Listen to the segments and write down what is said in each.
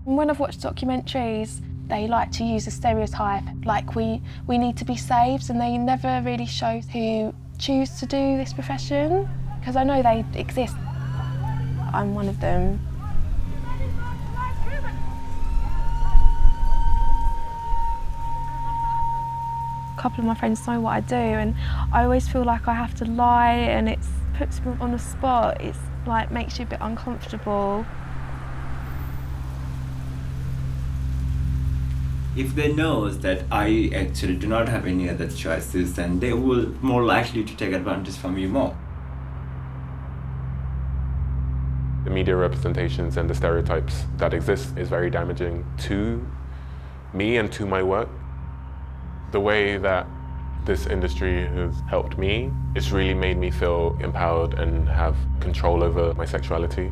When I've watched documentaries, they like to use a stereotype, like we need to be saved, and they never really show who choose to do this profession, because I know they exist. I'm one of them. A couple of my friends know what I do, and I always feel like I have to lie, and it puts me on the spot. It's like makes you a bit uncomfortable. If they know that I actually do not have any other choices, then they will more likely to take advantage from you more. The media representations and the stereotypes that exist is very damaging to me and to my work. The way that this industry has helped me, it's really made me feel empowered and have control over my sexuality.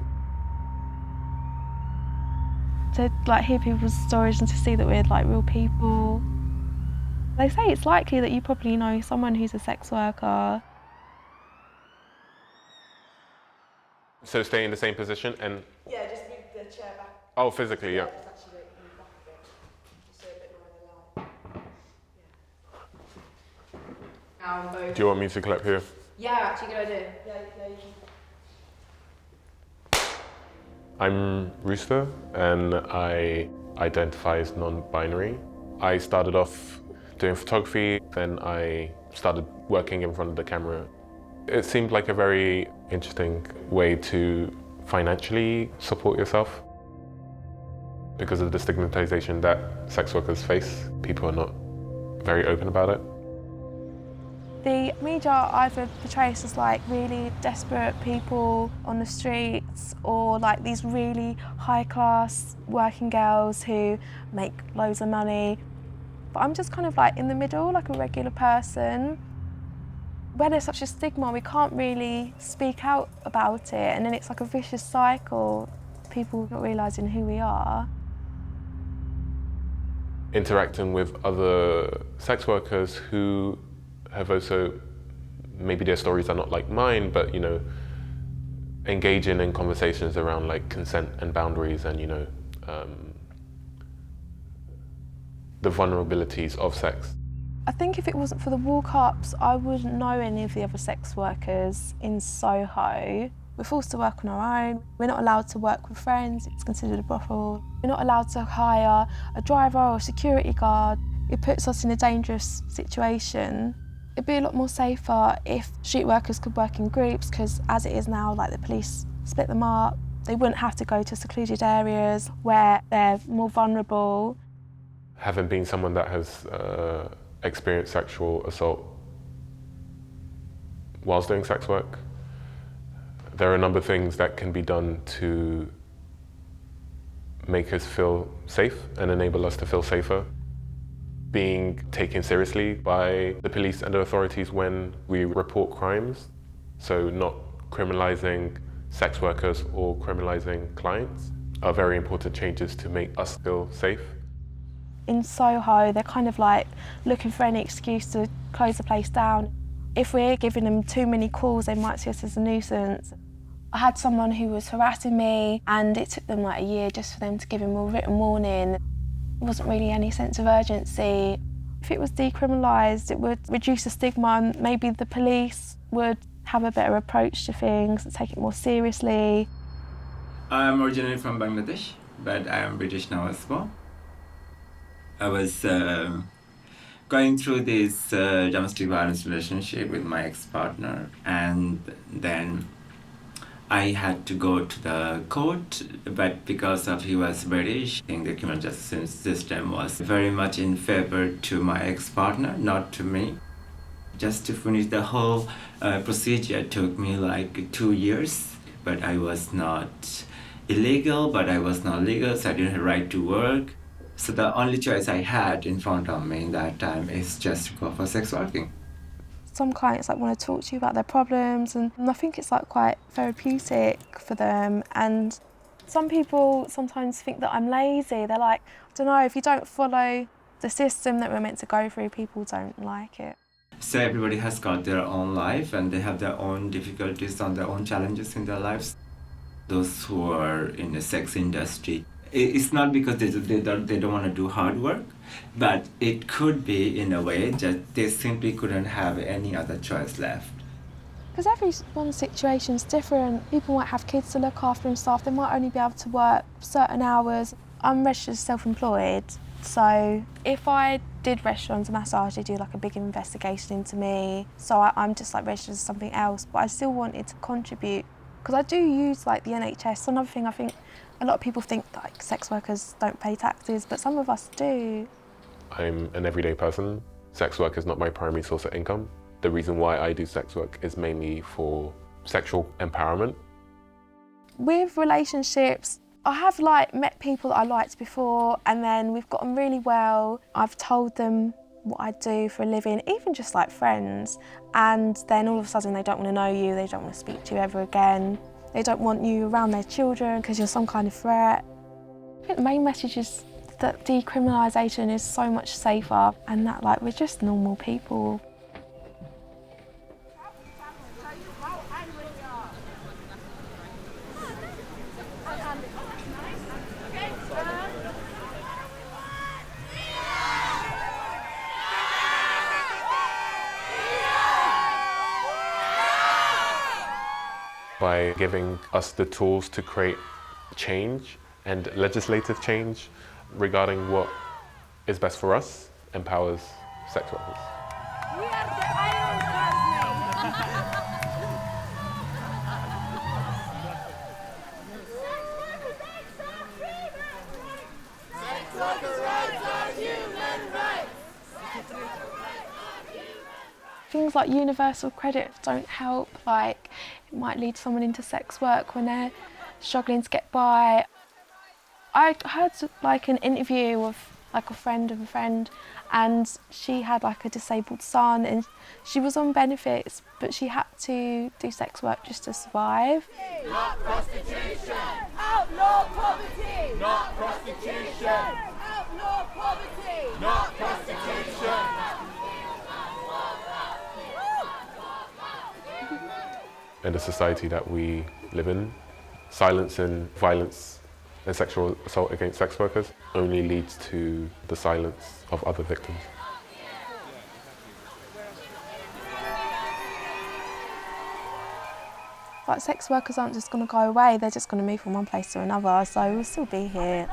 To hear people's stories and to see that we're real people. They say it's likely that you probably know someone who's a sex worker. So stay in the same position and... Yeah, just move the chair back. Oh, physically, yeah. Just actually move back a bit, just so a bit more in the light. Yeah. Do you want me to clap here? Yeah, actually good idea. Yeah, you can. I'm Rooster and I identify as non-binary. I started off doing photography, then I started working in front of the camera. It seemed like a very interesting way to financially support yourself. Because of the stigmatization that sex workers face, people are not very open about it. The media either portrays us like really desperate people on the streets, or like these really high-class working girls who make loads of money. But I'm just kind of in the middle, like a regular person. When there's such a stigma, we can't really speak out about it, and then it's like a vicious cycle, people not realising who we are. Interacting with other sex workers who have also, maybe their stories are not like mine, but engaging in conversations around consent and boundaries and the vulnerabilities of sex. I think if it wasn't for the walk-ups, I wouldn't know any of the other sex workers in Soho. We're forced to work on our own. We're not allowed to work with friends. It's considered a brothel. We're not allowed to hire a driver or a security guard. It puts us in a dangerous situation. It'd be a lot more safer if street workers could work in groups, because as it is now, the police split them up. They wouldn't have to go to secluded areas where they're more vulnerable. Having been someone that has experienced sexual assault whilst doing sex work, there are a number of things that can be done to make us feel safe and enable us to feel safer. Being taken seriously by the police and the authorities when we report crimes. So not criminalising sex workers or criminalising clients are very important changes to make us feel safe. In Soho, they're kind of looking for any excuse to close the place down. If we're giving them too many calls, they might see us as a nuisance. I had someone who was harassing me, and it took them a year just for them to give him a written warning. There wasn't really any sense of urgency. If it was decriminalised, it would reduce the stigma, and maybe the police would have a better approach to things and take it more seriously. I'm originally from Bangladesh, but I am British now as well. I was going through this domestic violence relationship with my ex-partner, and then I had to go to the court, but because of he was British, I think the criminal justice system was very much in favor to my ex-partner, not to me. Just to finish the whole procedure took me 2 years, but I was not illegal, but I was not legal, so I didn't have a right to work. So the only choice I had in front of me that time is just to go for sex working. Some clients want to talk to you about their problems, and I think it's quite therapeutic for them. And some people sometimes think that I'm lazy. They're I don't know, if you don't follow the system that we're meant to go through, people don't like it. So everybody has got their own life, and they have their own difficulties and their own challenges in their lives. Those who are in the sex industry, It's not because they don't want to do hard work, but it could be in a way that they simply couldn't have any other choice left. Because everyone's situation's different. People might have kids to look after and stuff. They might only be able to work certain hours. I'm registered as self-employed, so if I did register as a massage, they do like a big investigation into me. So I'm just like registered as something else, but I still wanted to contribute because I do use like the NHS. Another thing, I think a lot of people think that like sex workers don't pay taxes, but some of us do. I'm an everyday person. Sex work is not my primary source of income. The reason why I do sex work is mainly for sexual empowerment. With relationships, I have like met people that I liked before, and then we've gotten really well. I've told them what I do for a living, even just like friends, and then all of a sudden they don't want to know you, they don't want to speak to you ever again. They don't want you around their children because you're some kind of threat. I think the main message is that decriminalisation is so much safer and that like we're just normal people. By giving us the tools to create change and legislative change regarding what is best for us, empowers sex workers. We are the Iron Guardsmen. Sex workers' rights are human rights. Things like universal credit don't help, like it might lead someone into sex work when they're struggling to get by. I heard like an interview of like a friend of a friend, and she had like a disabled son and she was on benefits, but she had to do sex work just to survive. Not prostitution. Outlaw poverty. Not prostitution. Outlaw poverty. Not prostitution. In the society that we live in, silence and violence and sexual assault against sex workers only leads to the silence of other victims. Like sex workers aren't just going to go away, they're just going to move from one place to another, so we'll still be here.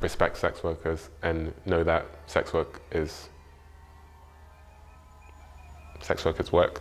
Respect sex workers and know that sex work is work.